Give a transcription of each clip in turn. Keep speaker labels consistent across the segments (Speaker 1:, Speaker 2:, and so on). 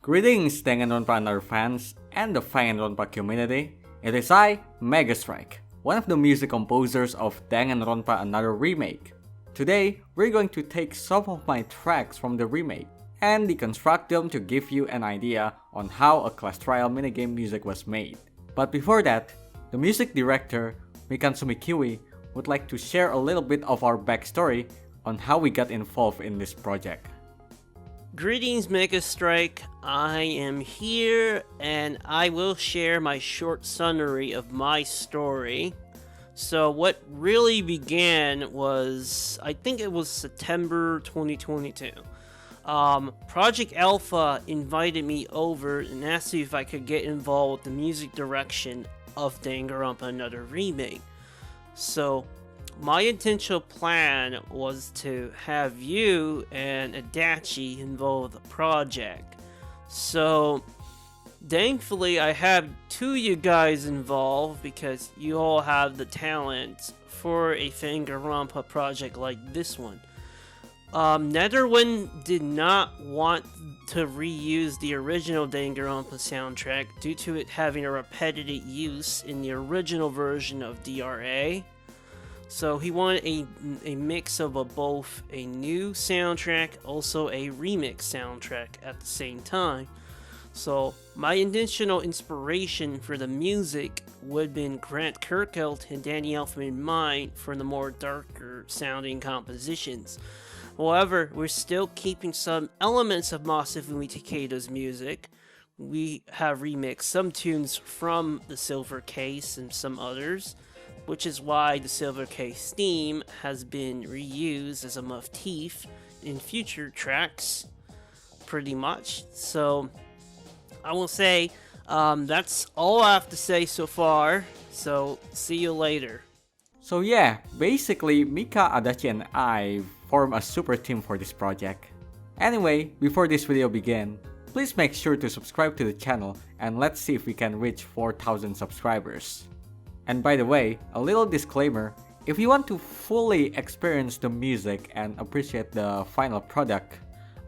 Speaker 1: Greetings Danganronpa fans and the Danganronpa community. It is I, Megastrike, one of the music composers of Danganronpa Another Remake. Today, we're going to take some of my tracks from the remake and deconstruct them to give you an idea on how a class trial minigame music was made. But before that, the music director, MIkantsumikiwi, would like to share a little bit of our backstory on how we got involved in this project.
Speaker 2: Greetings Megastrike, I am here and I will share my short summary of my story. So what really began was, I think it was September 2022. ProjectAlpha invited me over and asked me if I could get involved with the music direction of Danganronpa Another Remake. So my intentional plan was to have you and Adachi involved with the project. So thankfully I have two of you guys involved because you all have the talent for a Danganronpa project like this one. Netherman did not want to reuse the original Danganronpa soundtrack due to it having a repetitive use in the original version of DRA. So he wanted a mix of both a new soundtrack, also a remix soundtrack at the same time. So my intentional inspiration for the music would have been Grant Kirkhope and Danny Elfman in mind for the more darker sounding compositions. However, we're still keeping some elements of Masafumi Takeda's music. We have remixed some tunes from the Silver Case and some others, which is why the Silver Case theme has been reused as a motif in future tracks, pretty much. So I will say that's all I have to say so far, so see you later.
Speaker 1: So yeah, basically Mika, Adachi and I form a super team for this project. Anyway, before this video begins, please make sure to subscribe to the channel and let's see if we can reach 4,000 subscribers. And by the way, a little disclaimer, if you want to fully experience the music and appreciate the final product,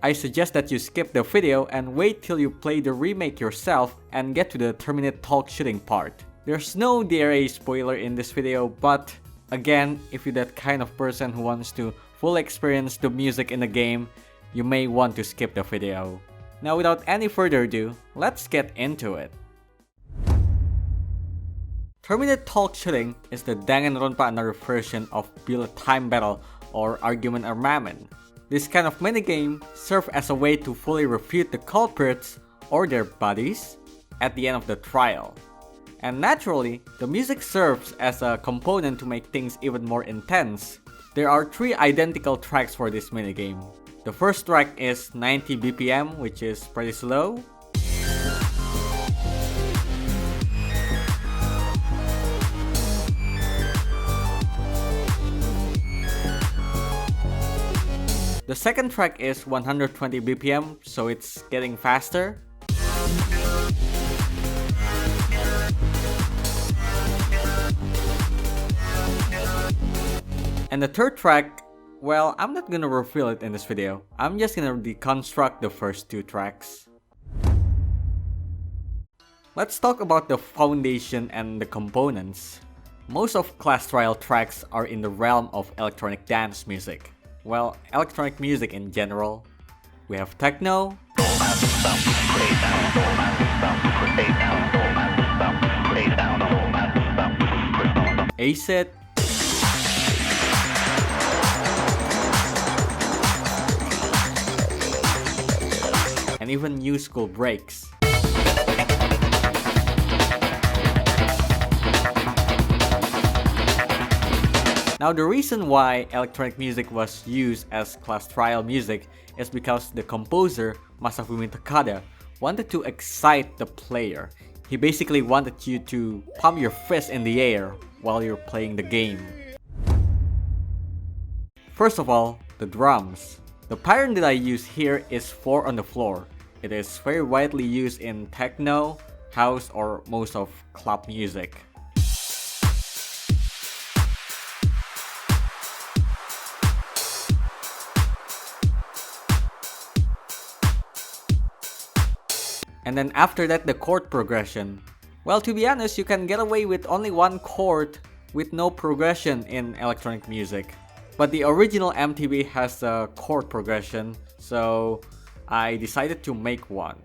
Speaker 1: I suggest that you skip the video and wait till you play the remake yourself and get to the terminate talk shooting part. There's no DRA spoiler in this video, but again, if you're that kind of person who wants to fully experience the music in the game, you may want to skip the video. Now without any further ado, let's get into it. Terminate Talk Shooting is the Danganronpa Another version of Bullet Time Battle or Argument Armament. This kind of minigame serves as a way to fully refute the culprits or their buddies at the end of the trial. And naturally, the music serves as a component to make things even more intense. There are 3 identical tracks for this minigame. The first track is 90 BPM, which is pretty slow. The second track is 120 BPM, so it's getting faster. And the third track, well, I'm not gonna reveal it in this video. I'm just gonna deconstruct the first 2 tracks. Let's talk about the foundation and the components. Most of class trial tracks are in the realm of electronic dance music. Well, electronic music in general. We have techno, acid, and even new school breaks. Now the reason why electronic music was used as class trial music is because the composer, Masafumi Takeda, wanted to excite the player. He basically wanted you to pump your fist in the air while you're playing the game. First of all, the drums. The pattern that I use here is 4 on the floor. It is very widely used in techno, house, or most of club music. And then after that, the chord progression. Well, to be honest, you can get away with only one chord with no progression in electronic music. But the original MTV has a chord progression, so I decided to make one.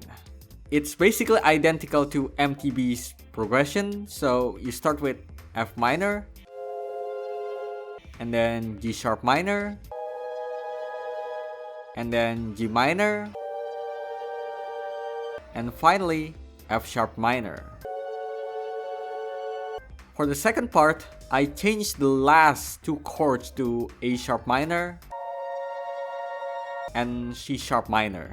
Speaker 1: It's basically identical to MTV's progression, so you start with F minor, and then G sharp minor, and then G minor, and finally F sharp minor. For the second part, I changed the last two chords to A sharp minor and C sharp minor.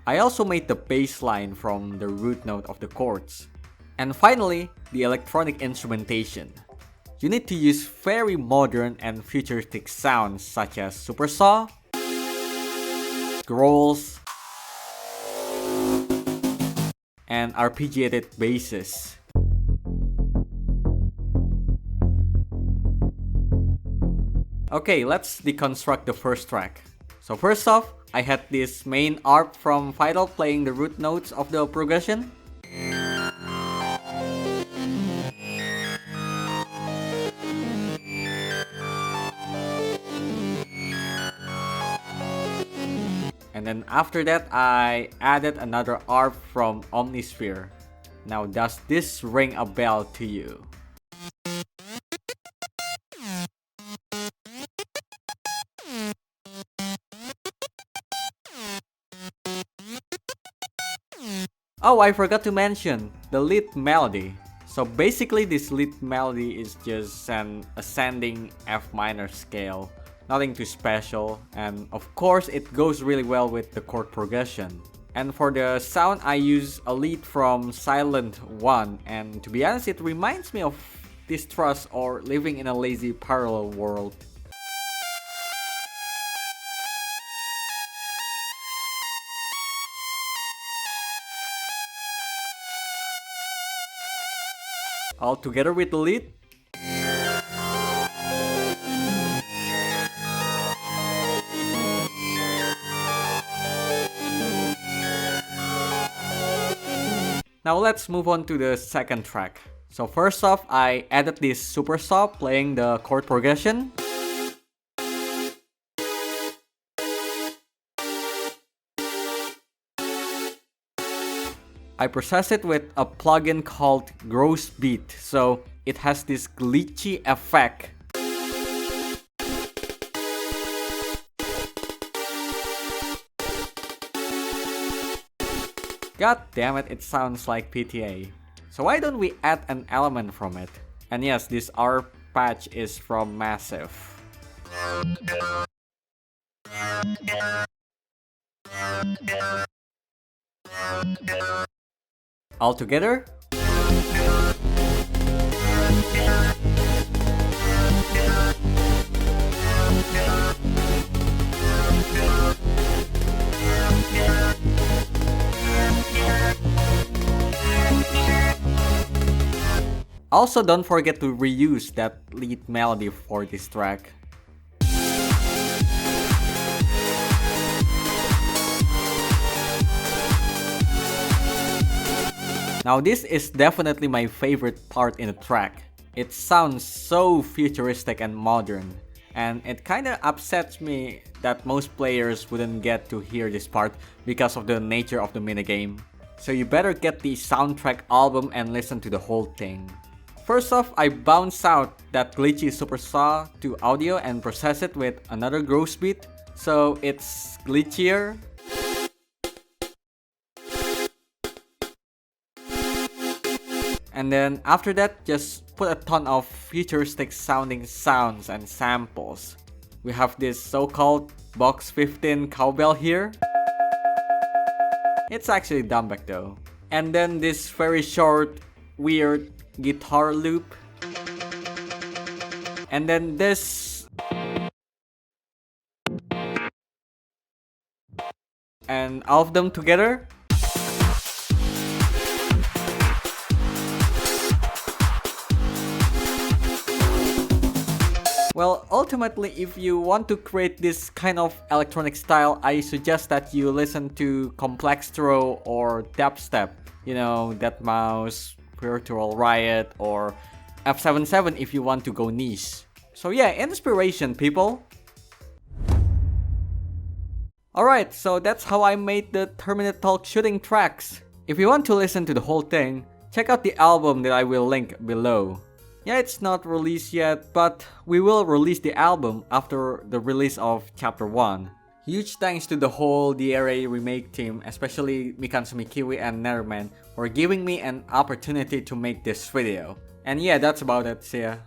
Speaker 1: I also made the bass line from the root note of the chords. And finally, the electronic instrumentation. You need to use very modern and futuristic sounds such as supersaw, growls, and arpeggiated basses. Okay, let's deconstruct the first track. So first off, I had this main arp from Vital playing the root notes of the progression. And then after that, I added another arp from Omnisphere. Now, does this ring a bell to you? Oh, I forgot to mention the lead melody. So basically this lead melody is just an ascending F minor scale. Nothing too special, and of course it goes really well with the chord progression. And for the sound, I use a lead from Silent 1, and to be honest, it reminds me of Distrust or Living in a Lazy Parallel World. All together with the lead. Now let's move on to the second track. So first off, I added this supersaw playing the chord progression. I processed it with a plugin called Gross Beat, so it has this glitchy effect. God damn it, it sounds like PTA. So why don't we add an element from it? And yes, this R patch is from Massive. All together? Also, don't forget to reuse that lead melody for this track. Now this is definitely my favorite part in the track. It sounds so futuristic and modern, and it kinda upsets me that most players wouldn't get to hear this part because of the nature of the minigame. So you better get the soundtrack album and listen to the whole thing. First off, I bounce out that glitchy supersaw to audio and process it with another gross beat, so it's glitchier. And then after that, just put a ton of futuristic sounding sounds and samples. We have this so-called Box 15 cowbell here. It's actually dumb back though. And then this very short, weird guitar loop. And then this. And all of them together. Well, ultimately, if you want to create this kind of electronic style, I suggest that you listen to Complextro or Dubstep. You know, Deadmau5, Virtual Riot, or F77 if you want to go niche. So yeah, inspiration, people. Alright, so that's how I made the Terminate Talk shooting tracks. If you want to listen to the whole thing, check out the album that I will link below. Yeah, it's not released yet, but we will release the album after the release of Chapter 1. Huge thanks to the whole DRA Remake team, especially MIkantsumikiwi and Netherman, for giving me an opportunity to make this video. And yeah, that's about it. See ya.